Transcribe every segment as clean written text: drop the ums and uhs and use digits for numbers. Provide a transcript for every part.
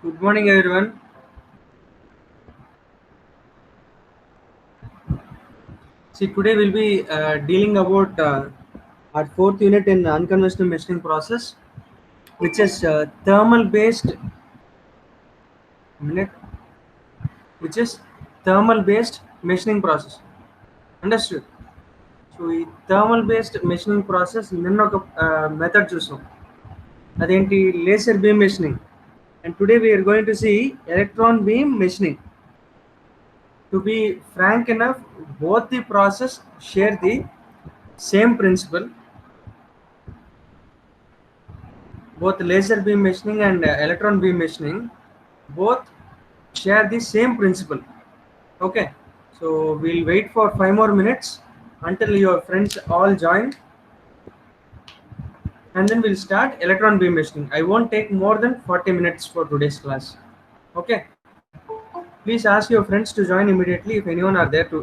Good morning, everyone. See, today we'll be dealing about our fourth unit in unconventional machining process, which is minute, which is thermal-based machining process. Understood? So, ఈ thermal-based machining process నిన్న ఒక method చూసాం. అదేంటి laser beam machining. And today we are going to see electron beam machining. To be frank enough, both the process share the same principle. Both laser beam machining and electron beam machining both share the same principle. Okay, so we'll wait for 5 more minutes until your friends all join, and then we'll start electron beam machining. I won't take more than 40 minutes for today's class. Okay, please ask your friends to join immediately if anyone are there to.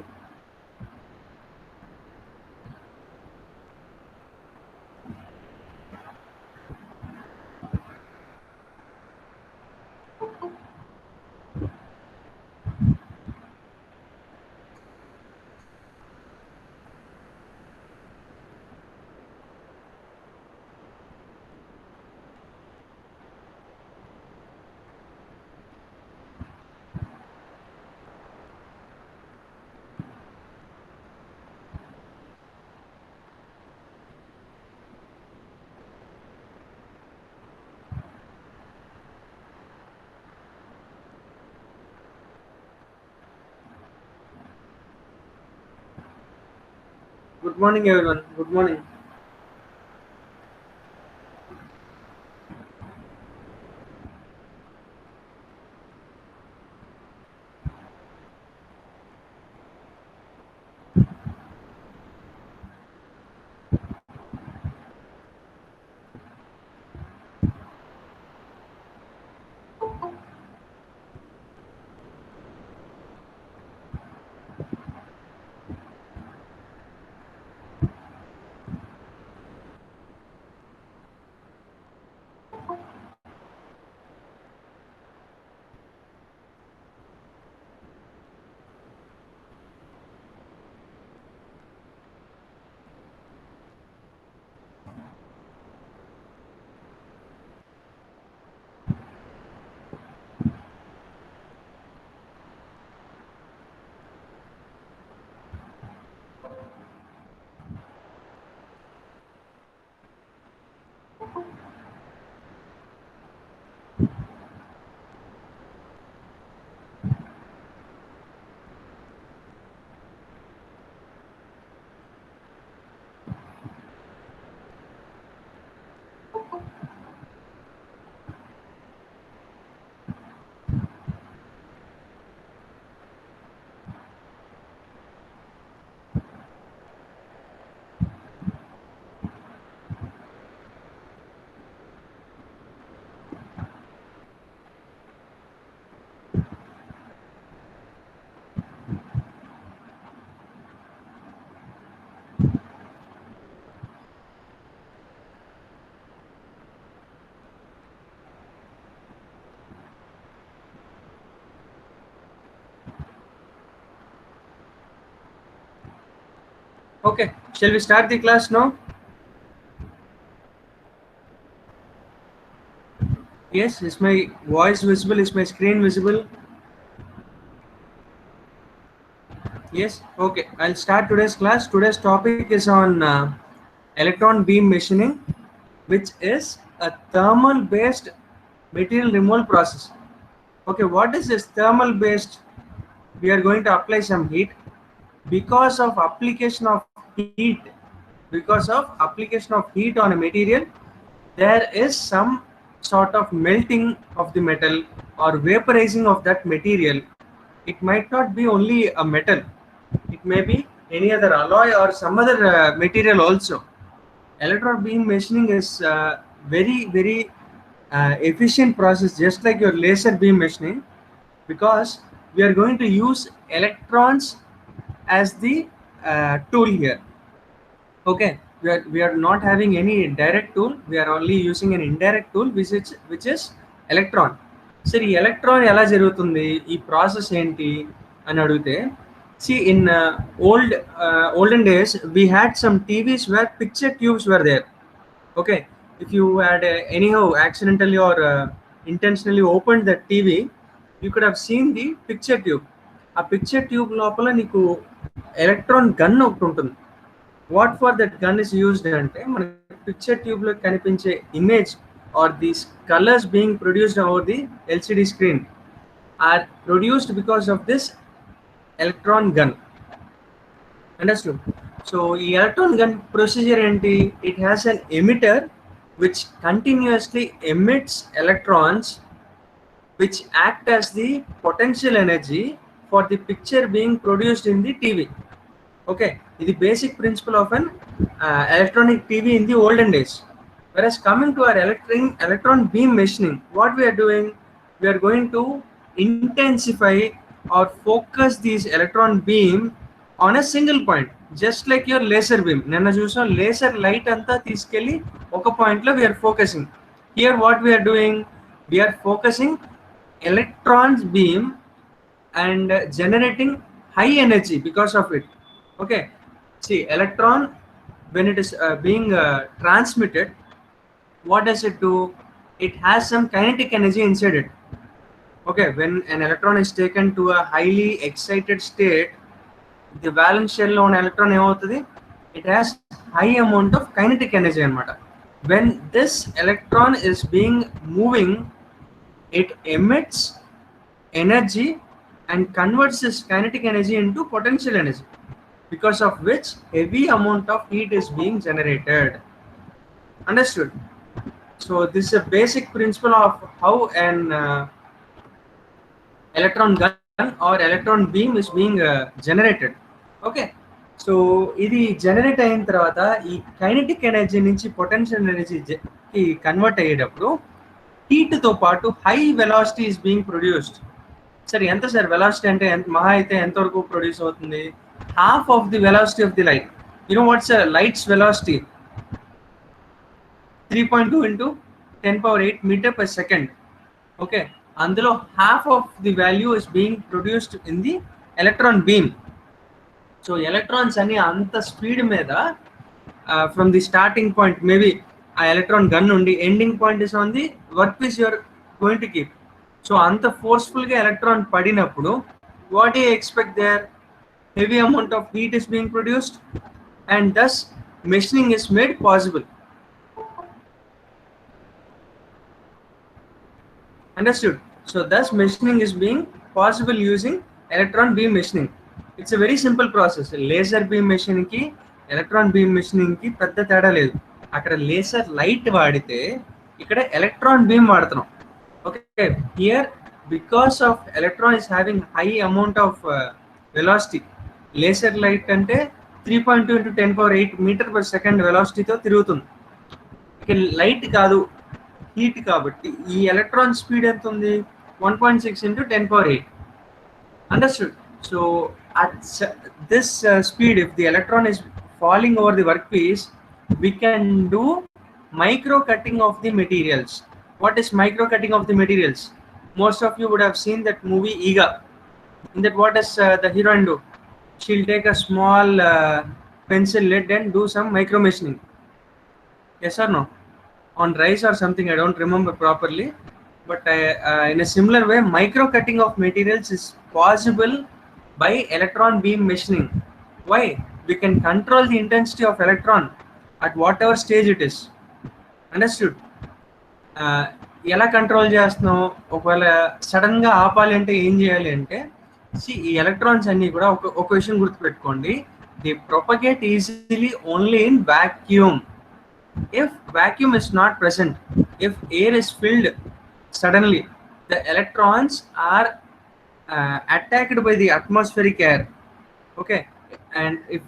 Good morning, everyone. Good morning. Okay, shall we start the class now? Yes, is my voice visible? Is my screen visible? Yes, okay. I'll start today's class. Today's topic is on electron beam machining, which is a thermal based material removal process. Okay, what is this thermal based? We are going to apply some heat because of application of heat. Because of application of heat on a material, there is some sort of melting of the metal or vaporizing of that material. It might not be only a metal, it may be any other alloy or some other material also. Electron beam machining is very efficient process, just like your laser beam machining, because we are going to use electrons as the tool here. Okay, we are not having any direct tool, we are only using an indirect tool, which is electron. సరే ఈ electron ఎలా జరుగుతుంది, ఈ process ఏంటి అని అడిగితే, see in olden days we had some TVs where picture tubes were there. Okay, if you had anyhow accidentally or intentionally opened the TV, you could have seen the picture tube. ఆ picture tube లోపల నీకు electron gun ఒకటి ఉంటుంది. What for that gun is used అంటే, మన picture tube లో కనిపించే image are these colours being produced over the LCD screen are produced because of this electron gun. Understood? So ఈ electron gun procedure ఏంటి? It has an emitter which continuously emits electrons which act as the potential energy for the picture being produced in the TV. Okay, this is the basic principle of an electronic TV in the olden days. Whereas coming to our electron beam machining, what we are doing, we are going to intensify or focus these electron beam on a single point, just like your laser beam. Nana chusam laser light anta తీసుకెళ్ళి ఒక point లో we are focusing. Here what we are doing, we are focusing electrons beam and generating high energy because of it. Okay, see, electron when it is being transmitted, what does it do? It has some kinetic energy inside it. Okay, when an electron is taken to a highly excited state, the valence shell on electron ఏమవుతుంది? It has high amount of kinetic energy అన్నమాట. When this electron is being moving, it emits energy and converts this kinetic energy into potential energy, because of which heavy amount of heat is being generated. Understood? So this is a basic principle of how an electron gun or electron beam is being generated. Okay, so ఇది generate అయిన తర్వాత ఈ kinetic energy నుంచి potential ఎనర్జీకి convert అయ్యేటప్పుడు హీట్తో పాటు high velocity is being produced. సరే, ఎంత సార్ వెలాసిటీ అంటే మహా అయితే ఎంతవరకు ప్రొడ్యూస్ అవుతుంది? Half of the velocity of the light. You know what's light's velocity? 3.2 into 10⁸ metre per second. Okay, అందులో half of the value is being produced in the electron beam. So electrons అన్ని అంత speed మీద from the starting point, maybe ఆ electron gun నుండి ending point is on the work piece you're going to keep. So అంత ఫోర్స్ఫుల్గా electron పడినప్పుడు what you expect there? Heavy amount of heat is being produced and thus machining is made possible. Understood? So thus machining is being possible using electron beam machining. It's a very simple process. Laser beam machining ki electron beam machining ki pedda teda ledu. Akkada laser light vaadite ikkada electron beam vaadtunam. Okay, here because of electron is having high amount of velocity, laser light ante 3.2 into 10⁸ metre per second వెలాసిటీతో తిరుగుతుంది. ఇక light కాదు, heat కాబట్టి ఈ electron speed ఎంత ఉంది? 1.6 into 10⁸. Understood? So at this speed, if the electron is falling over the workpiece, we can do micro cutting of the materials. What is micro cutting of the materials? Most of you would have seen that movie Eega. In that, what does the heroine do? She'll take a small pencil lead and do some micro machining. Yes or no? On rice or something, I don't remember properly, but in a similar way, micro cutting of materials is possible by electron beam machining. Why? We can control the intensity of electron at whatever stage it is. Understood? ఎలా control చేస్తున్నాం? ఒకవేళ sudden గా ఆపాలి అంటే ఏం చేయాలి అంటే, ఈ ఎలక్ట్రాన్స్ అన్ని కూడా ఒక విషయం గుర్తుపెట్టుకోండి, the propagate easily only in vacuum. If vacuum is not present, if air is filled suddenly, the electrons are attacked by the atmospheric air. Okay, and if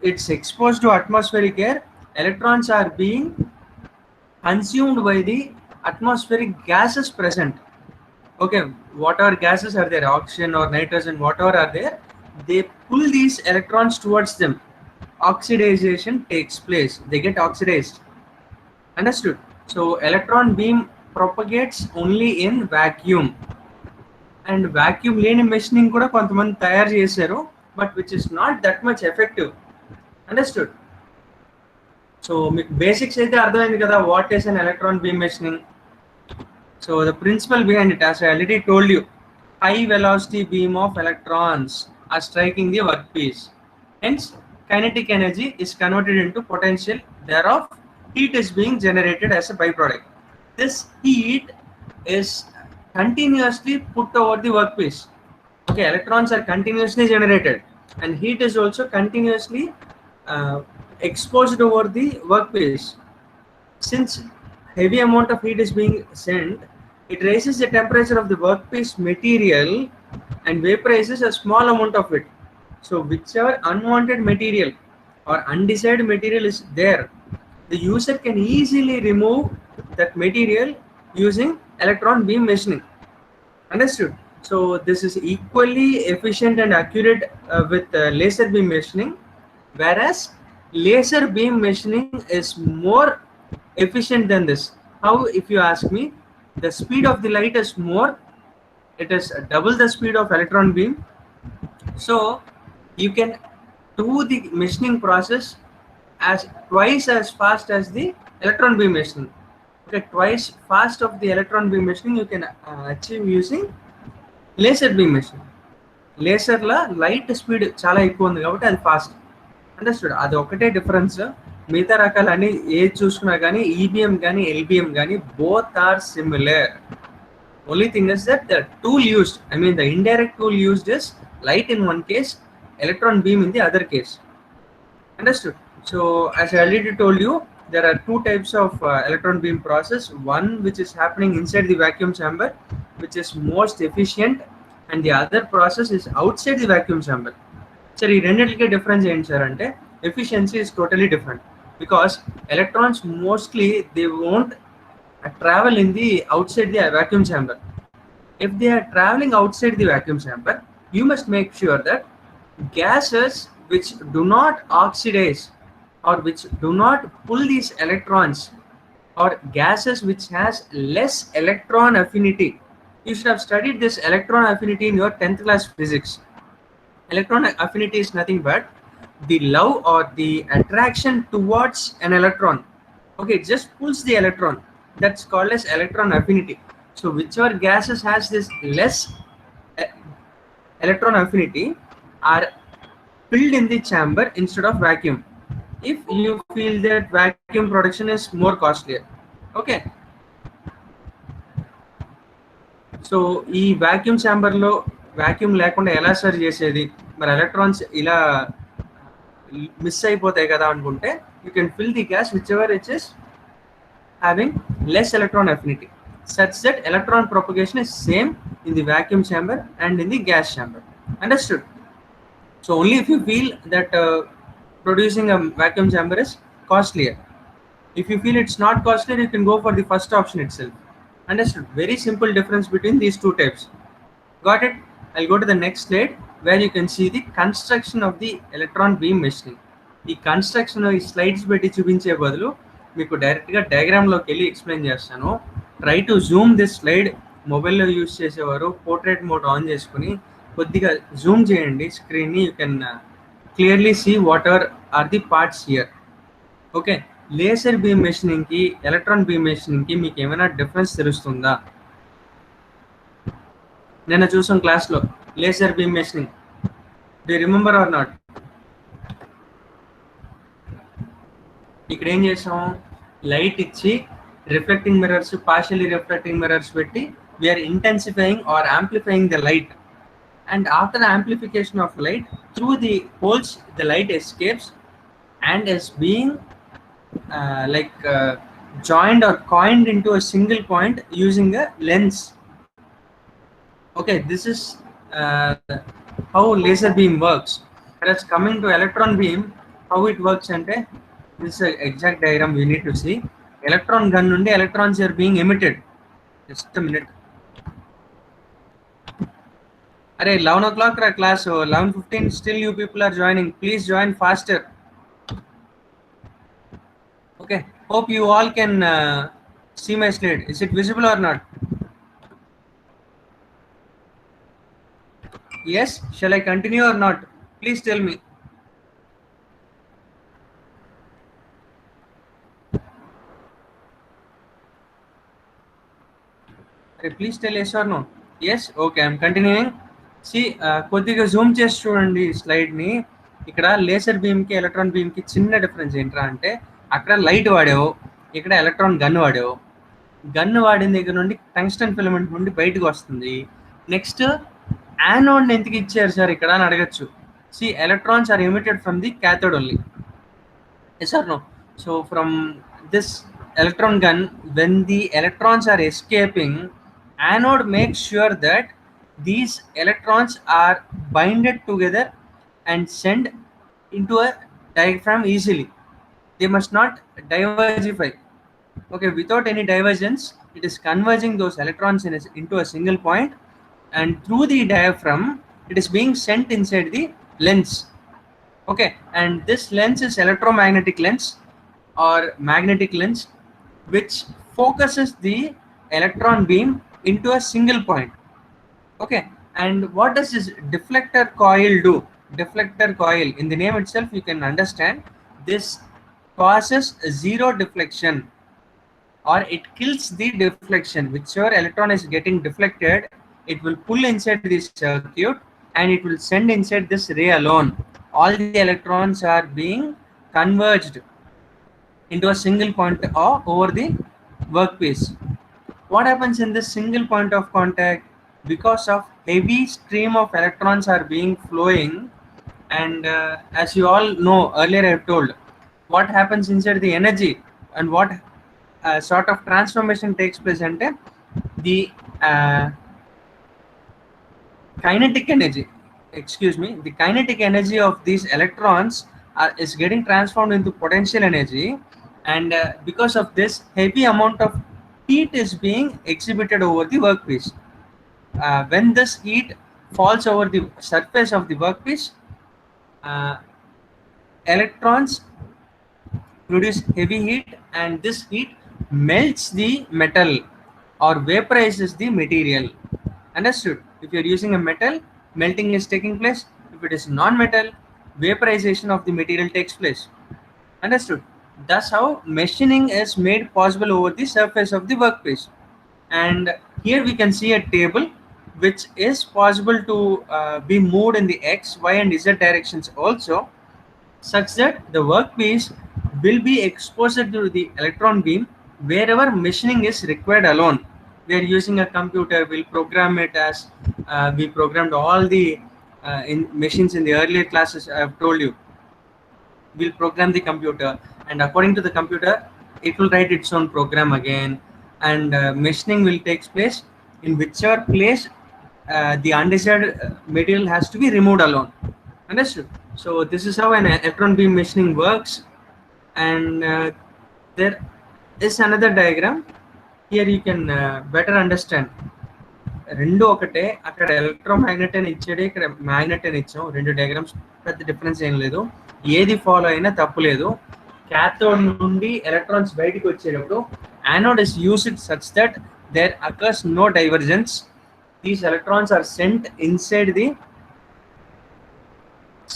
it's exposed to atmospheric air, electrons are being consumed by the atmospheric gases present. Okay, whatever gases are there, oxygen or nitrogen, whatever are there, they pull these electrons towards them. Oxidization takes place, they get oxidized. Understood? So electron beam propagates only in vacuum. And vacuum లేని machining కూడా కొంతమంది తయారు చేశారు, but which is not that much effective. Understood? So మీకు basics అయితే అర్థమైంది కదా, what is an electron beam machining. So the principle behind it, as I already told you, high velocity beam of electrons are striking the workpiece. Hence, kinetic energy is converted into potential. Thereof, heat is being generated as a byproduct. This heat is continuously put over the workpiece. Okay, electrons are continuously generated, and heat is also continuously exposed over the workpiece. Since heavy amount of heat is being sent, it raises the temperature of the workpiece material and vaporizes a small amount of it. So whichever unwanted material or undesired material is there, the user can easily remove that material using electron beam machining. Understood? So this is equally efficient and accurate with laser beam machining, whereas laser beam machining is more efficient than this. How? If you ask me, the speed of the light is more. It is double the speed of electron beam. So you can do the machining process as twice as fast as the electron beam machining. Okay, twice fast of the electron beam machining you can achieve using laser beam machine. లేసర్లో light speed చాలా ఎక్కువ ఉంది కాబట్టి అది fast. Understood? అది ఒకటే difference. మిగతా రకాలన్నీ ఏది చూసుకున్నా కానీ ఈబిఎం కానీ ఎల్బిఎం కానీ both are similar. Only thing is that the tool used, I mean the indirect tool used is light in one case, electron beam in the other case. Understood? So as I already told you, there are two types of electron beam process. One which is happening inside the vacuum chamber, which is most efficient, and the other process is outside the vacuum chamber. Sir, ee renditiki difference enti sir ante efficiency is totally different, because electrons mostly they won't travel in the outside the vacuum chamber. If they are traveling outside the vacuum chamber, you must make sure that gases which do not oxidize or which do not pull these electrons, or gases which has less electron affinity. You should have studied this electron affinity in your 10th class physics. Electron affinity is nothing but the love or the attraction towards an electron. Okay, it just pulls the electron. That's called as electron affinity. So whichever gases has this less electron affinity are filled in the chamber instead of vacuum, if you feel that vacuum production is more costlier. Okay, so ఈ vacuum chamber లో vacuum లేకుండా ఎలా sir చేసేది, మరి electrons ఇలా miss అయిపోతాయి కదా అనుకుంటే, you can fill the gas whichever it is having less electron affinity, such that electron propagation is same in the vacuum chamber and in the gas chamber. Understood? So only if you feel that producing a vacuum chamber is costlier. If you feel it's not costlier, you can go for the first option itself. Understood? Very simple difference between these two types. Got it? I'll go to the next slide where you can see the construction of the electron beam machining. ఈ construction ఈ slides పెట్టి చూపించే బదులు మీకు డైరెక్ట్గా డయాగ్రామ్లోకి వెళ్ళి explain చేస్తాను. Try to zoom this slide. మొబైల్లో యూస్ చేసేవారు పోర్ట్రేట్ మోడ్ ఆన్ చేసుకుని కొద్దిగా జూమ్ చేయండి స్క్రీన్ని. You can clearly see whatever are the parts here. Okay, laser beam మెషినింగ్కి ఎలక్ట్రాన్ బీమ్ మెషినింగ్కి మీకు ఏమైనా డిఫరెన్స్ తెలుస్తుందా? నిన్న చూసాం క్లాస్లో laser beam machining. Do you remember or not? ఇక్కడ ఏం చేసాం, లైట్ ఇచ్చి reflecting mirrors, partially reflecting mirrors పెట్టి we are intensifying or amplifying the light. And after the amplification of light, through the holes the light escapes and is being joined or coined into a single point using a lens. Okay, this is how laser beam works. Whereas coming to electron beam, how it works ante, this is an exact diagram we need to see. Electron gun nundi electrons are being emitted. Just a minute. अरे 11 o'clock रा class हो, 11:15 still you people are joining. Please join faster. Okay, hope you all can see my slide? Is it visible or not? Yes, shall I continue or not? Please tell me. Okay, please tell yes or no. Yes, okay, I'm continuing. See, కొద్దిగా Zoom చేసి చూడండి slide ని. ఇక్కడ laser beam కి electron beam కి చిన్న difference ఏంట్రా అంటే అక్కడ లైట్ వాడావు, ఇక్కడ ఎలక్ట్రాన్ గన్ వాడావు. గన్ వాడిన దగ్గర నుండి టంగ్స్టన్ ఫిలమెంట్ నుండి బయటకు వస్తుంది. నెక్స్ట్ యానోడ్ ఎందుకు ఇచ్చారు సార్ ఇక్కడ అని అడగచ్చు. See electrons are emitted from the cathode only. Yes or no? So from this electron gun, when the electrons are escaping, anode makes sure that these electrons are binded together and sent into a diaphragm easily. They must not divergify. Okay, without any divergence, it is converging those electrons into a single point, and through the diaphragm, it is being sent inside the lens. Okay, and this lens is electromagnetic lens or magnetic lens, which focuses the electron beam into a single point. Okay, and what does this deflector coil do? Deflector coil, in the name itself you can understand, this causes zero deflection, or it kills the deflection. Whichever electron is getting deflected, it will pull inside this circuit and it will send inside this ray alone. All the electrons are being converged into a single point over the workpiece. What happens in this single point of contact? Because of heavy stream of electrons are being flowing, and as you all know, earlier I have told what happens inside the energy and what sort of transformation takes place ante the kinetic energy, the kinetic energy of these electrons is getting transformed into potential energy, and because of this, heavy amount of heat is being exhibited over the workpiece. When this heat falls over the surface of the workpiece, electrons produce heavy heat, and this heat melts the metal or vaporizes the material. Understood? If you're using a metal, melting is taking place. If it is non-metal, vaporization of the material takes place. Understood? That's how machining is made possible over the surface of the workpiece. And here we can see a table which is possible to be moved in the X, Y and Z directions also, such that the workpiece will be exposed to the electron beam wherever machining is required alone. We are using a computer, we'll program it as we programmed all the in machines in the earlier classes. I have told you, we'll program the computer, and according to the computer, it will write its own program again, and machining will take place in whichever place the undesired material has to be removed alone. Understood? So this is how an electron beam machining works, and there is another diagram. Here you can better understand. రెండు ఒకటే, అక్కడ electromagnet అని ఇచ్చాడు, ఇక్కడ magnet అని ఇచ్చాం. రెండు diagrams పెద్ద డిఫరెన్స్ ఏం లేదు, ఏది ఫాలో అయినా తప్పు లేదు. క్యాథోడ్ నుండి ఎలక్ట్రాన్స్ బయటికి వచ్చేటప్పుడు anode is used such that there occurs no divergence. These electrons are sent inside the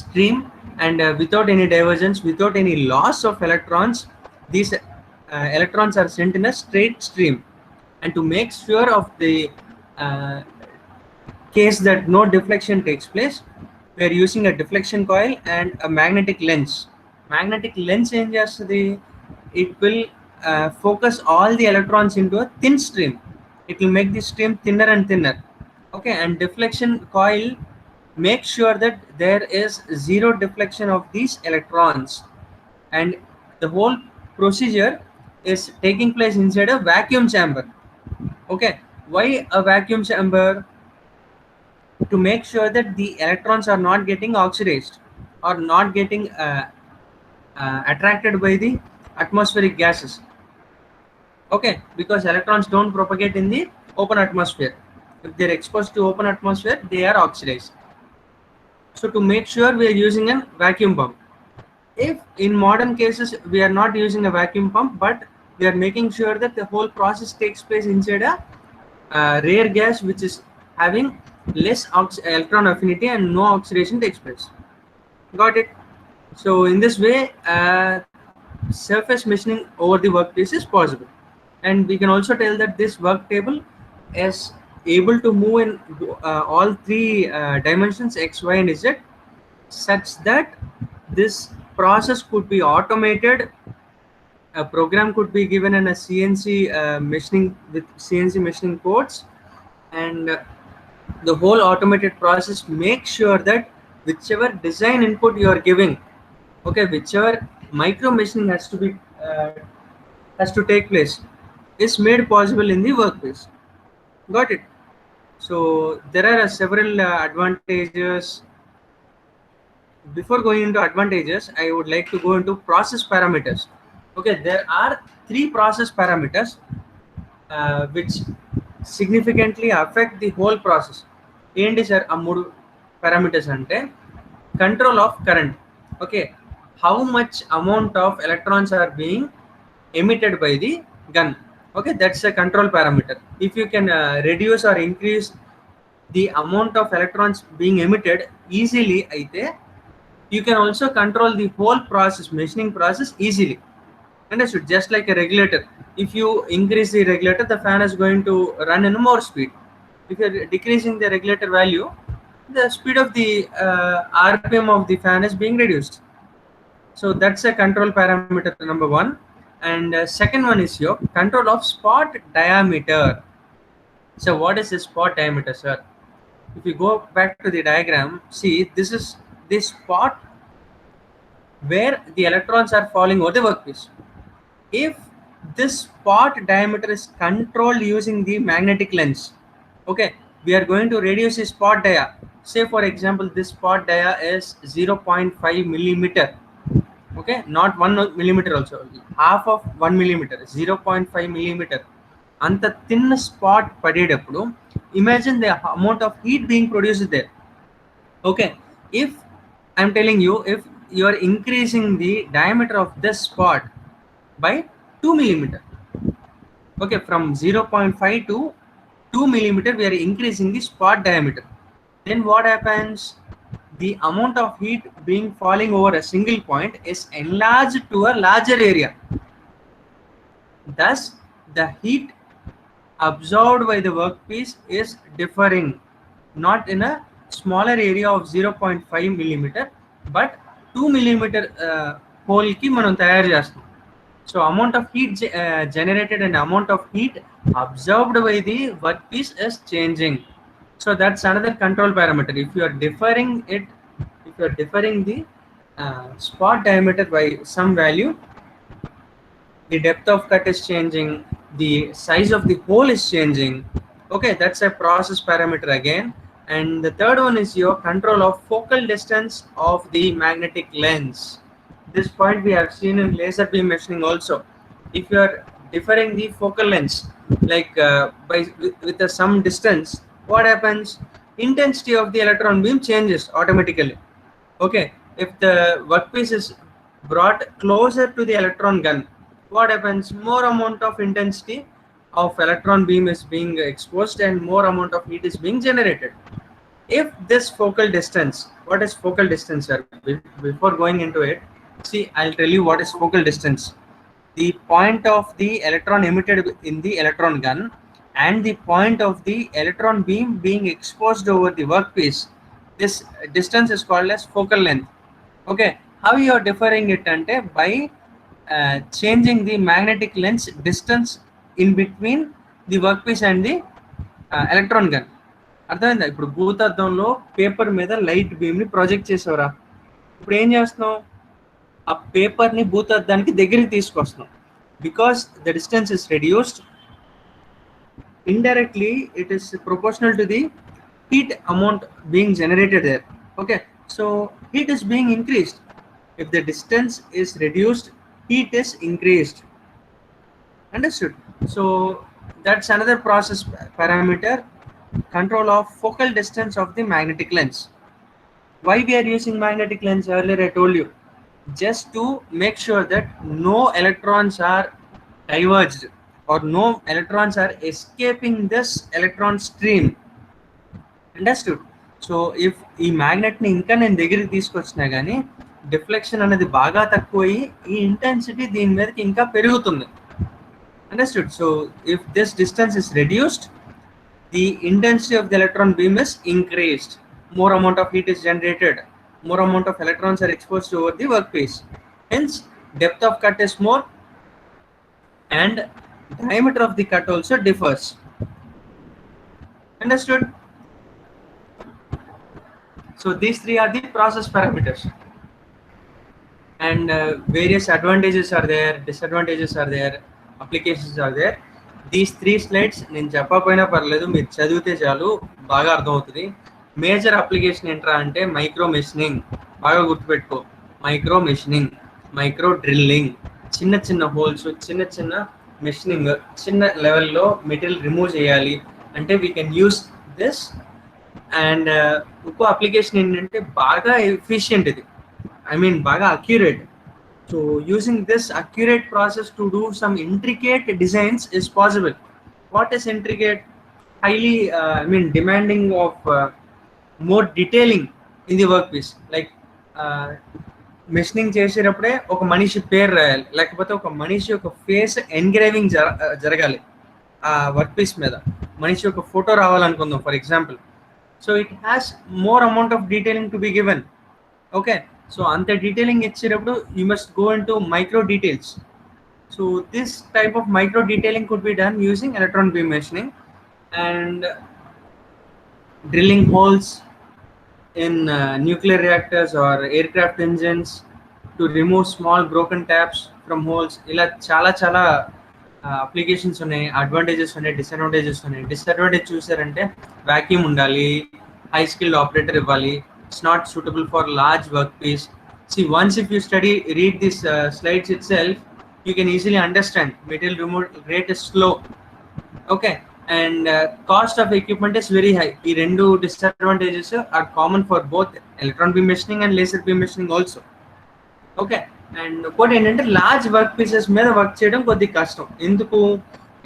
stream, and without any divergence, without any loss of electrons, these electrons are sent in a straight stream. And to make sure of the case that no deflection takes place, we are using a deflection coil and a magnetic lens. Magnetic lens em chestadi, it will focus all the electrons into a thin stream. It will make the stream thinner and thinner. Okay, and deflection coil make sure that there is zero deflection of these electrons, and the whole procedure is taking place inside a vacuum chamber. Okay, why a vacuum chamber? To make sure that the electrons are not getting oxidized or not getting attracted by the atmospheric gases. Okay, because electrons don't propagate in the open atmosphere. If they're exposed to open atmosphere, they are oxidized. So to make sure, we are using a vacuum pump. If in modern cases we are not using a vacuum pump, but we are making sure that the whole process takes place inside a rare gas which is having less electron affinity and no oxidation takes place. Got it? So in this way, surface machining over the workpiece is possible, and we can also tell that this work table is able to move in all three dimensions x, y, and z, such that this process could be automated. A program could be given in a CNC machining with CNC machining codes, and the whole automated process makes sure that whichever design input you are giving, okay, whichever micro machining has to take place, is made possible in the workplace. Got it? So there are several advantages. Before going into advantages, I would like to go into process parameters. Okay, there are three process parameters which significantly affect the whole process. ఏంటి sir ఆ మూడు parameters అంటే control of current. Okay, how much amount of electrons are being emitted by the gun. Okay, that's a control parameter. If you can reduce or increase the amount of electrons being emitted easily, aithe you can also control the whole process, machining process easily. Understood? Just like a regulator, if you increase the regulator, the fan is going to run in more speed. If you are decreasing the regulator value, the speed of the RPM of the fan is being reduced. So that's a control parameter number one. And second one is your control of spot diameter. So what is the spot diameter, sir? If you go back to the diagram, see, this is the spot where the electrons are falling over the workpiece. If this spot diameter is controlled using the magnetic lens, okay, we are going to reduce the spot dia. Say for example, this spot dia is 0.5 millimeter. Okay, not 1 millimeter, also half of 1 millimeter, 0.5 millimeter. Anta thin spot padedappudu, imagine the amount of heat being produced there. Okay, if I'm telling you, if you are increasing the diameter of this spot by 2 millimeter, okay, from 0.5 to 2 millimeter, we are increasing the spot diameter. Then what happens? The amount of heat being falling over a single point is enlarged to a larger area. Thus, the heat absorbed by the workpiece is differing, not in a smaller area of 0.5 millimeter, but 2 millimeter hole ki manam tayar chestam. So amount of heat generated and amount of heat absorbed by the workpiece is changing. So that's another control parameter. If you are deferring it, if you are deferring the spot diameter by some value, the depth of cut is changing, the size of the hole is changing. Okay, that's a process parameter again. And the third one is your control of focal distance of the magnetic lens. This point we have seen in laser beam machining also. If you are deferring the focal length, like with some distance, what happens? Intensity of the electron beam changes automatically. Okay, if the workpiece is brought closer to the electron gun, what happens? More amount of intensity of electron beam is being exposed and more amount of heat is being generated. If this focal distance, what is focal distance, sir? Before going into it, see, I'll tell you what is focal distance. The point of the electron emitted in the electron gun and the point of the electron beam being exposed over the workpiece, this distance is called as focal length. Okay, how you are deferring it ante by changing the magnetic lens distance in between the workpiece and the electron gun. అర్థమైందా? ఇప్పుడు భూతద్దంలో paper మీద light beam ని project చేసేవరా, ఇప్పుడు ఏం చేస్తున్నావు? ఆ paper ని భూతద్దానికి దగ్గరికి తీసుకొస్తున్నాం. Because the distance is reduced, indirectly it is proportional to the heat amount being generated there. Okay, so heat is being increased. If the distance is reduced, heat is increased. Understood? So that's another process parameter, control of focal distance of the magnetic lens. Why we are using magnetic lens? Earlier I told you, just to make sure that no electrons are diverged or no electrons are escaping this electron stream. Understood? So if ఈ magnet ని ఇంకా నేను దగ్గరికి తీసుకొచ్చినా కానీ deflection అనేది బాగా తక్కువయ్యి ఈ ఇంటెన్సిటీ దీని మీదకి ఇంకా పెరుగుతుంది. Understood? So if this distance is reduced, the intensity of the electron beam is increased. More amount of heat is generated. More amount of electrons are exposed over the workpiece. Hence, depth of cut is more and diameter of the cut also differs. Understood? So these three are the process parameters. And various advantages are there, disadvantages are there, applications are there. These three slides నేను చెప్పకపోయినా పర్లేదు, మీరు చదివితే చాలు బాగా అర్థమవుతుంది. Major application ఏంట్రా అంటే మైక్రో మెషినింగ్. బాగా గుర్తుపెట్టుకో, మైక్రో మెషినింగ్, మైక్రో డ్రిల్లింగ్, చిన్న చిన్న హోల్స్, చిన్న చిన్న మెషినింగ్, చిన్న లెవెల్లో మెటీరియల్ రిమూవ్ చేయాలి అంటే we can use this. And ఇంకో అప్లికేషన్ ఏంటంటే బాగా ఎఫిషియంట్ ఇది, I mean baga accurate. So using this accurate process to do some intricate designs is possible. What is intricate? Highly demanding of more detailing in the workpiece. Like machining చేసేటప్పుడే ఒక మనిషి పేరు రాయాలి, లేకపోతే ఒక మనిషి యొక్క ఫేస్ ఎన్గ్రేవింగ్ జరగాలి ఆ వర్క్ పీస్ మీద. మనిషి యొక్క ఫోటో రావాలనుకుందాం for example. So it has more amount of detailing to be given. Okay, so అంత డీటెయిలింగ్ ఇచ్చేటప్పుడు you must go in to micro details. So this type of micro detailing could be done using electron beam machining and drilling holes in nuclear reactors or aircraft engines to remove small broken taps from holes. ఇలా చాలా చాలా applications ఉన్నాయి, advantages ఉన్నాయి, disadvantages ఉన్నాయి. Disadvantage చూసారంటే vacuum ఉండాలి, high skilled operator ఇవ్వాలి, it's not suitable for large work piece. See, once if you read this slides itself, you can easily understand material removal rate is slow. Okay, and cost of equipment is very high. ఈ రెండు disadvantages are common for both electron beam machining and laser beam machining also. Okay, and ఇంకోటి ఏంటంటే large work pieces మీద work చేయడం కొద్దిగా కష్టం. ఎందుకు?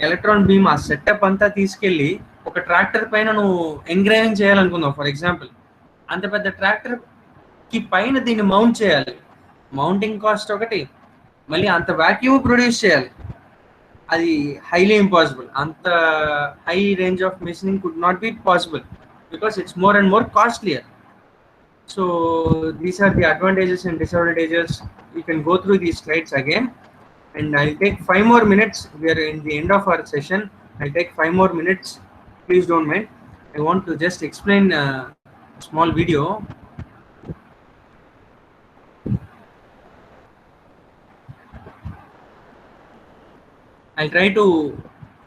Electron beam ఆ సెటప్ అంతా తీసుకెళ్ళి ఒక ట్రాక్టర్ పైన నువ్వు ఎంగ్రేవింగ్ చేయాలనుకుందాం ఫర్ ఎగ్జాంపుల్. అంత పెద్ద ట్రాక్టర్ కి పైన దీన్ని మౌంట్ చేయాలి, మౌంటింగ్ కాస్ట్ ఒకటి, మళ్ళీ అంత వాక్యూమ్ ప్రొడ్యూస్ చేయాలి, అది highly impossible. అంత high range of machining could not be possible because it's more and more costlier. So these are the advantages and disadvantages. You can go through these slides again and I take 5 more minutes. We are in the end of our session. I'll take 5 more minutes. Please don't mind. I want to just explain a small video. I'll try to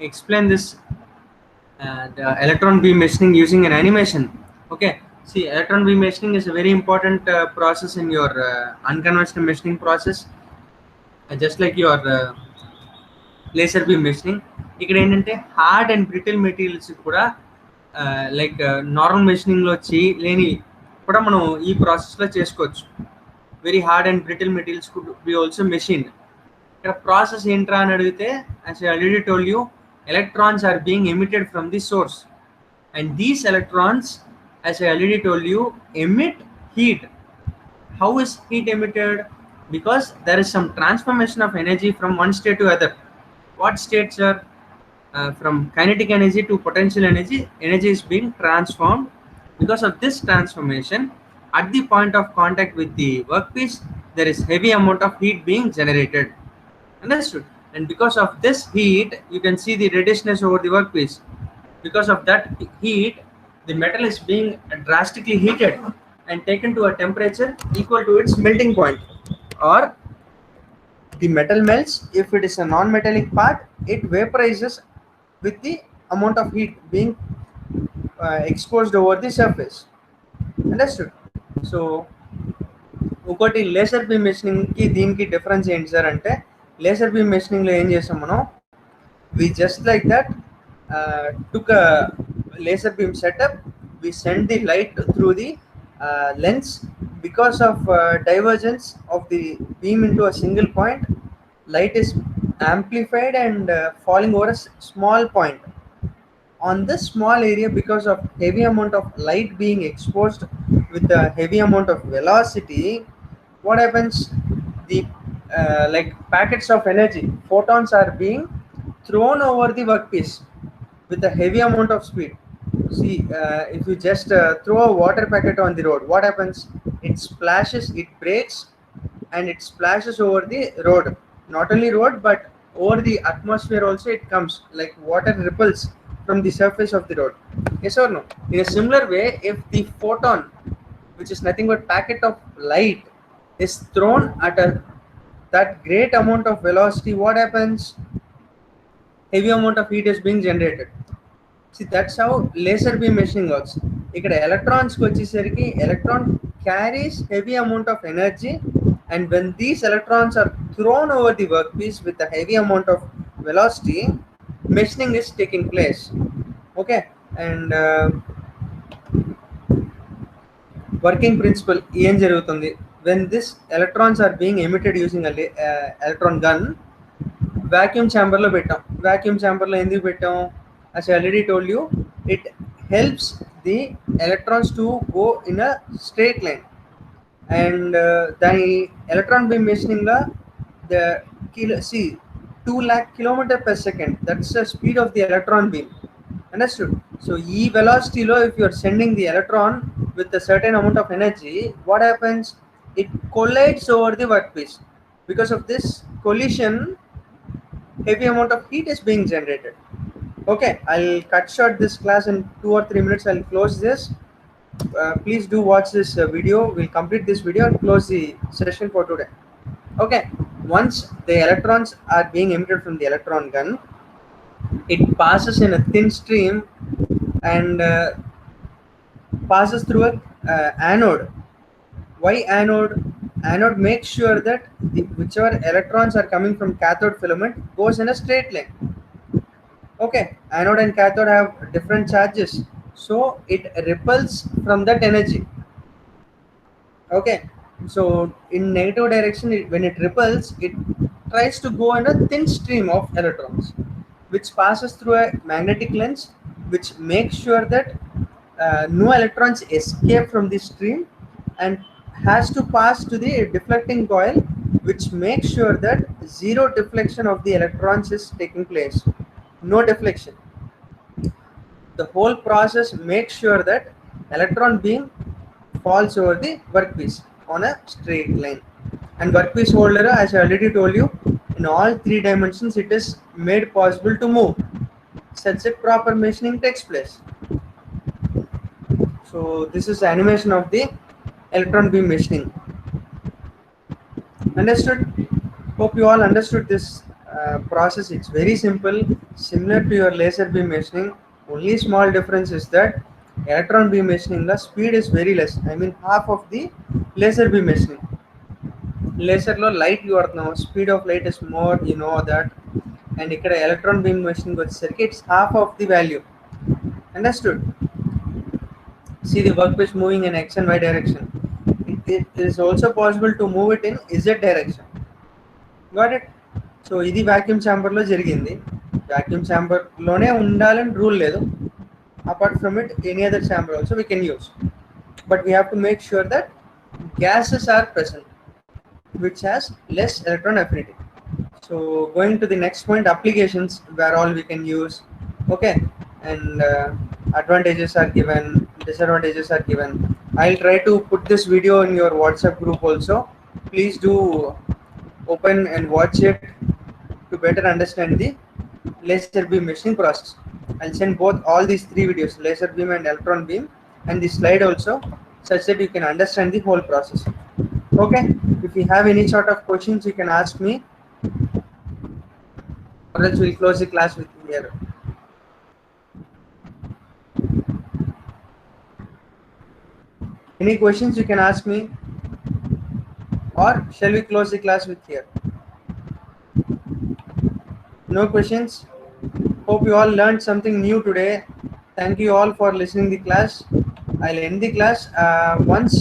explain this the electron beam machining using an animation. Okay, see, electron beam machining is a very important process in your unconventional machining process, just like your laser beam machining. ఇక్కడ ఏంటంటే hard and brittle materials కూడా like normal మెషినింగ్లో లేని కూడా మనం ఈ ప్రాసెస్లో చేసుకోవచ్చు. Very hard and brittle materials could be also machined. ఇక్కడ ప్రాసెస్ ఏంట్రా అని అడిగితే, as I already told you, electrons are being emitted from the source, and these electrons, as I already told you, emit heat. How is heat emitted? Because there is some transformation of energy from one state to other. What states are? From kinetic energy to potential energy, energy is being transformed. Because of this transformation, at the point of contact with the workpiece, there is heavy amount of heat being generated. Understood? And because of this heat, you can see the reddishness over the workpiece. Because of that heat, the metal is being drastically heated and taken to a temperature equal to its melting point, or the metal melts. If it is a non-metallic part, it vaporizes with the amount of heat being exposed over the surface. Understood? So ఒకటి laser beam machining కి దీనికి difference ఏంటి sir అంటే, laser beam machining లో ఏం చేసాం మనం, we just like that took a laser beam setup, we send the light through the lens. Because of divergence of the beam into a single point, light is amplified and falling over a small point. On this small area, because of heavy amount of light being exposed with a heavy amount of velocity, what happens? The like packets of energy, photons are being thrown over the workpiece with a heavy amount of speed. See, if you just throw a water packet on the road, what happens? It splashes, it breaks, and it splashes over the road. Not only road, but over the atmosphere also. It comes like water ripples from the surface of the road. Yes or no? In a similar way, if the photon, which is nothing but packet of light, is thrown at a that great amount of velocity, what happens? Heavy amount of heat is being generated. See, that's how laser beam machining works. ఇక్కడ electrons కి వచ్చేసరికి electron carries heavy amount of energy, and when these electrons are thrown over the workpiece with a heavy amount of velocity, machining is taking place. Okay, and working principle ఏం జరుగుతుంది? When this electrons are being emitted using a electron gun, vacuum chamber లో పెట్టాం. Vacuum chamber లో ఎందుకు పెట్టాం? As I already told you, it helps the electrons to go in a straight line. And the electron beam machining la, the see 2 lakh kilometer per second, that's the speed of the electron beam. Understood? So e velocity low, if you are sending the electron with a certain amount of energy, what happens? It collides over the workpiece. Because of this collision, heavy amount of heat is being generated. Okay, I'll cut short this class in 2 or 3 minutes. I'll close this. Please do watch this video. We'll complete this video and close the session for today. Okay, once the electrons are being emitted from the electron gun, it passes in a thin stream and passes through a anode. Why anode? Anode makes sure that whichever electrons are coming from cathode filament goes in a straight line. Okay, anode and cathode have different charges, so it repels from that energy. Okay, so in negative direction, when it repels, it tries to go in a thin stream of electrons, which passes through a magnetic lens, which makes sure that no electrons escape from the stream, and has to pass to the deflecting coil, which makes sure that zero deflection of the electrons is taking place. No deflection. The whole process makes sure that electron beam falls over the workpiece on a straight line. And workpiece holder, as I already told you, in all 3 dimensions, it is made possible to move such that proper machining takes place. So this is the animation of the electron beam machining. Understood? Hope you all understood this process. It's very simple, similar to your laser beam machining. Only small difference is that electron beam machining, the speed is very less. I mean half of the laser beam machining. Laser lo light now, speed of light is more, you know that. And ikkada electron beam machining vachesariki it's half of the value. Understood? See the workpiece moving in x and y direction. It is also possible to move it in z direction. Got it? So ఇది vacuum chamber లో జరిగింది. Vacuum chamber లోనే ఉండాలని rule లేదు. Apart from it, any other chamber also we can use, but we have to make sure that gases are present which has less electron affinity. So going to the next point, applications where all we can use. Okay, and advantages are given, disadvantages are given. I'll try to put this video in your WhatsApp group also. Please do open and watch it to better understand the laser beam machining process. I'll send both all these 3 videos, laser beam and electron beam, and the slide also, such that you can understand the whole process. Okay, if you have any sort of questions, you can ask me, or else we'll close the class with here. Any questions you can ask me, or shall we close the class with here? No questions? Hope you all learned something new today. Thank you all for listening the class. I'll end the class once